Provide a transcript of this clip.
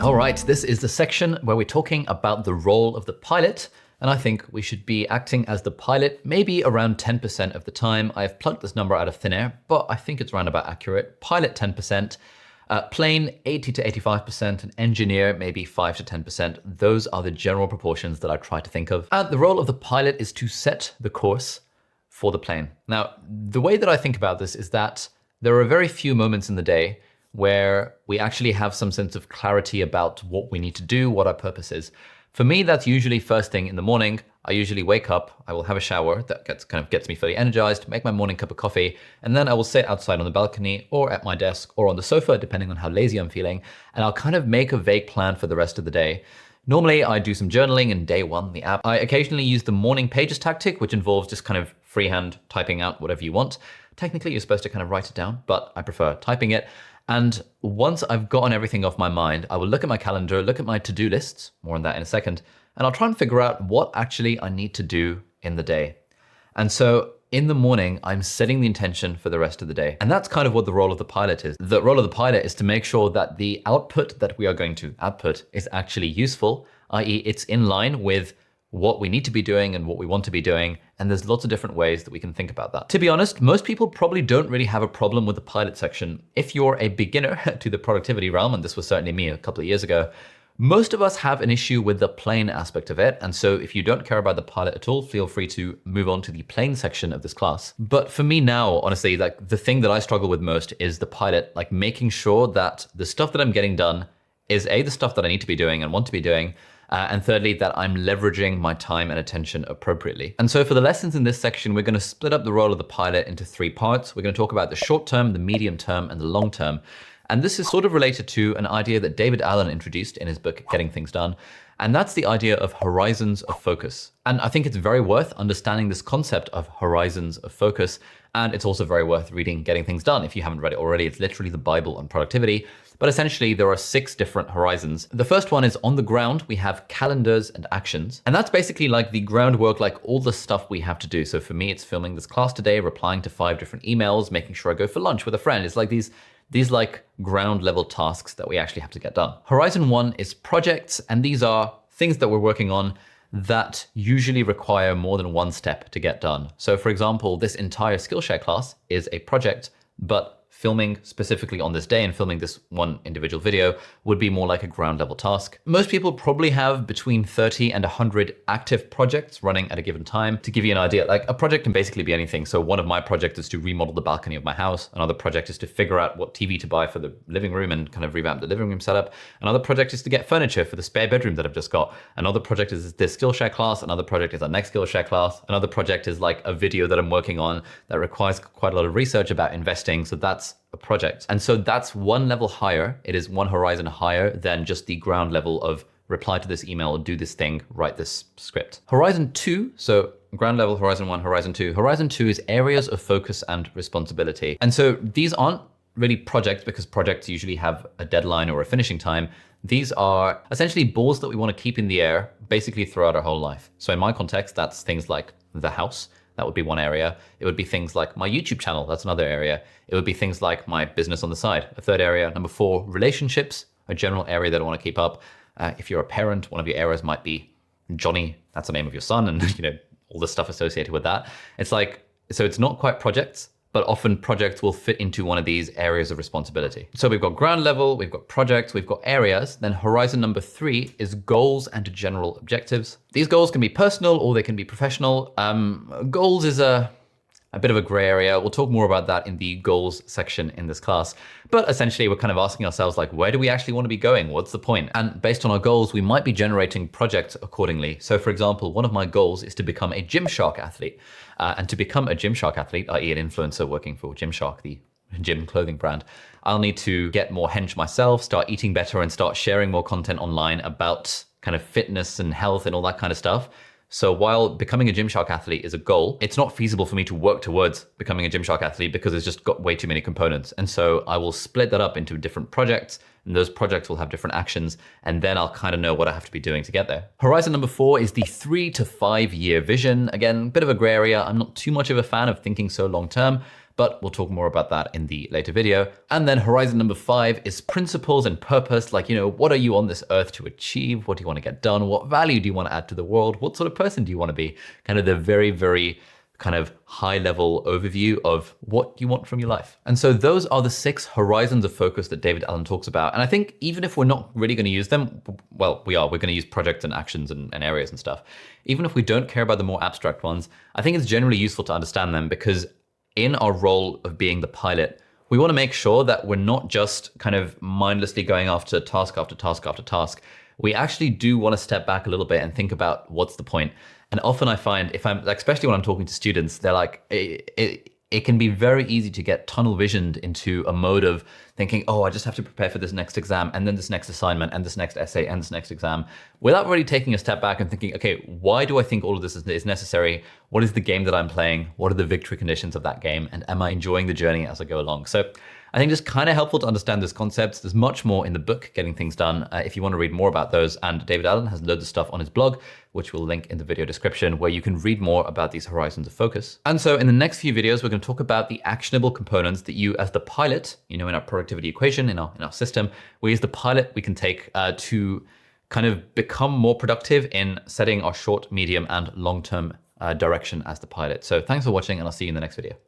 All right, this is the section where we're talking about the role of the pilot. And I think we should be acting as the pilot maybe around 10% of the time. I have plucked this number out of thin air, but I think it's roundabout accurate. Pilot 10%, plane 80 to 85%, and engineer maybe 5 to 10%. Those are the general proportions that I try to think of. And the role of the pilot is to set the course for the plane. Now, the way that I think about this is that there are very few moments in the day where we actually have some sense of clarity about what we need to do, what our purpose is. For me, that's usually first thing in the morning. I usually wake up, I will have a shower that gets me fully energized, make my morning cup of coffee, and then I will sit outside on the balcony or at my desk or on the sofa, depending on how lazy I'm feeling, and I'll kind of make a vague plan for the rest of the day. Normally, I do some journaling in day one, the app. I occasionally use the morning pages tactic, which involves just kind of freehand typing out whatever you want. Technically, you're supposed to kind of write it down, but I prefer typing it. And once I've gotten everything off my mind, I will look at my calendar, look at my to-do lists, more on that in a second, and I'll try and figure out what actually I need to do in the day. And so in the morning, I'm setting the intention for the rest of the day. And that's kind of what the role of the pilot is. The role of the pilot is to make sure that the output that we are going to output is actually useful, i.e. it's in line with what we need to be doing and what we want to be doing. And there's lots of different ways that we can think about that. To be honest, most people probably don't really have a problem with the pilot section. If you're a beginner to the productivity realm, and this was certainly me a couple of years ago, most of us have an issue with the plane aspect of it. And so if you don't care about the pilot at all, feel free to move on to the plane section of this class. But for me now, honestly, like the thing that I struggle with most is the pilot, like making sure that the stuff that I'm getting done is the stuff that I need to be doing and want to be doing, and thirdly, that I'm leveraging my time and attention appropriately. And so for the lessons in this section, we're gonna split up the role of the pilot into 3 parts. We're gonna talk about the short term, the medium term, and the long term. And this is sort of related to an idea that David Allen introduced in his book, Getting Things Done. And that's the idea of horizons of focus. And I think it's very worth understanding this concept of horizons of focus. And it's also very worth reading Getting Things Done. If you haven't read it already, it's literally the Bible on productivity. But essentially, there are 6 different horizons. The first one is on the ground, we have calendars and actions. And that's basically like the groundwork, like all the stuff we have to do. So for me, it's filming this class today, replying to 5 different emails, making sure I go for lunch with a friend. It's like these like ground level tasks that we actually have to get done. Horizon 1 is projects, and these are things that we're working on that usually require more than one step to get done. So for example, this entire Skillshare class is a project, but filming specifically on this day and filming this one individual video would be more like a ground level task. Most people probably have between 30 and 100 active projects running at a given time. To give you an idea, like a project can basically be anything. So one of my projects is to remodel the balcony of my house. Another project is to figure out what TV to buy for the living room and kind of revamp the living room setup. Another project is to get furniture for the spare bedroom that I've just got. Another project is this Skillshare class. Another project is our next Skillshare class. Another project is like a video that I'm working on that requires quite a lot of research about investing. So that's a project. And so that's one level higher. It is one horizon higher than just the ground level of reply to this email, do this thing, write this script. Horizon 2, so ground level, horizon 1, horizon 2. Horizon 2 is areas of focus and responsibility. And so these aren't really projects because projects usually have a deadline or a finishing time. These are essentially balls that we want to keep in the air basically throughout our whole life. So in my context, that's things like the house. That would be one area. It would be things like my YouTube channel. That's another area. It would be things like my business on the side. A third area. Number 4, relationships, a general area that I want to keep up. If you're a parent, one of your areas might be Johnny. That's the name of your son, and all the stuff associated with that. It's like, so it's not quite projects, but often projects will fit into one of these areas of responsibility. So we've got ground level, we've got projects, we've got areas. Then horizon number 3 is goals and general objectives. These goals can be personal or they can be professional. Goals is a bit of a gray area. We'll talk more about that in the goals section in this class. But essentially, we're kind of asking ourselves, like, where do we actually want to be going? What's the point? And based on our goals, we might be generating projects accordingly. So for example, one of my goals is to become a Gymshark athlete. And to become a Gymshark athlete, i.e. an influencer working for Gymshark, the gym clothing brand, I'll need to get more hench myself, start eating better, and start sharing more content online about kind of fitness and health and all that kind of stuff. So while becoming a Gymshark athlete is a goal, it's not feasible for me to work towards becoming a Gymshark athlete because it's just got way too many components. And so I will split that up into different projects, and those projects will have different actions, and then I'll kind of know what I have to be doing to get there. Horizon number 4 is the 3 to 5 year vision. Again, bit of a gray area. I'm not too much of a fan of thinking so long term, but we'll talk more about that in the later video. And then horizon number 5 is principles and purpose. Like, what are you on this earth to achieve? What do you want to get done? What value do you want to add to the world? What sort of person do you want to be? Kind of the very, very kind of high level overview of what you want from your life. And so those are the 6 horizons of focus that David Allen talks about. And I think even if we're not really going to use them, well, we're going to use projects and actions and areas and stuff. Even if we don't care about the more abstract ones, I think it's generally useful to understand them, because in our role of being the pilot, we want to make sure that we're not just kind of mindlessly going after task after task after task. We actually do want to step back a little bit and think about what's the point. And often I find, if I'm, especially when I'm talking to students, they're like, it can be very easy to get tunnel visioned into a mode of thinking, oh, I just have to prepare for this next exam and then this next assignment and this next essay and this next exam, without really taking a step back and thinking, okay, why do I think all of this is necessary? What is the game that I'm playing? What are the victory conditions of that game? And am I enjoying the journey as I go along? So I think it's kind of helpful to understand those concepts. There's much more in the book, Getting Things Done, if you want to read more about those. And David Allen has loads of stuff on his blog, which we'll link in the video description, where you can read more about these horizons of focus. And so in the next few videos, we're going to talk about the actionable components that you, as the pilot, in our productivity equation, in our system, we as the pilot, we can take to kind of become more productive in setting our short, medium, and long-term direction as the pilot. So thanks for watching, and I'll see you in the next video.